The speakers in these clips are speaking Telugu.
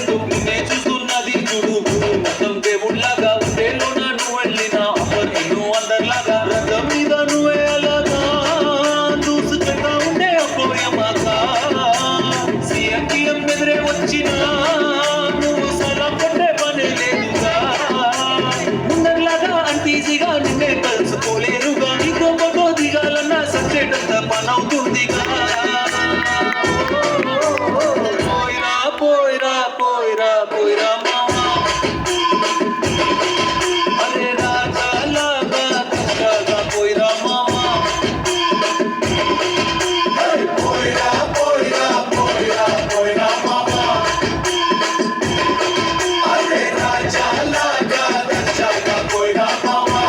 రెండు నిన్నే చూస్తున్నది చూడు మొత్తం దేవుళ్ళగా ఉండేలో నన్ను వెళ్ళిన అమ్మర్ నిన్ను అందరిలాగా రథం మీద నువ్వే అలాగా దూసుకుంటా ఉండే అపోయమాగా సీఎం ఎదురే వచ్చినా నువ్వు సలాం కొట్టే పనే లేదుగా ముందరిలాగా అంతీజీగా నిన్నే కలుసుకోలేరుగా నీతో ఫోటో దిగాలన్నా సచ్చేటంత పనవుతుందిగా పోయిరా పోయిరా పోయిరా మామా అరే రాజా లాగా కృష్ణగా పోయిరా మామా పోయిరా పోయిరా పోయిరా పోయిరా మామా అరే రాజా లాగా కృష్ణగా పోయిరా మామా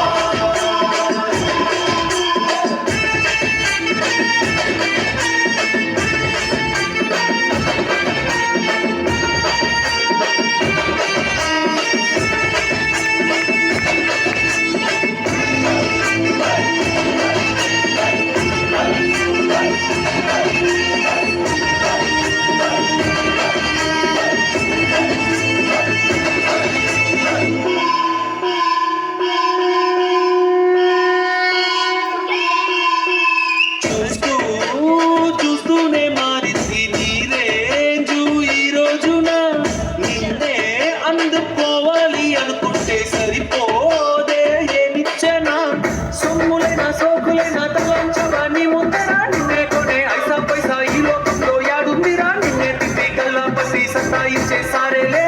చూస్తూనే మారింది నీ రేంజు ఈ రోజున నిన్నే అందుకోవాలి అనుకుంటే సరిపోదే ఏమిచ్చనా సొమ్ములైనా సోకులైనా తలంచవా నీ ముందరా నిన్నే కొనే ఐసా పైసా ఈ లోకంలో యాడుందిరా నిన్నే తిప్పి కల్లా పసి సత్తా ఇచ్చే సారేలే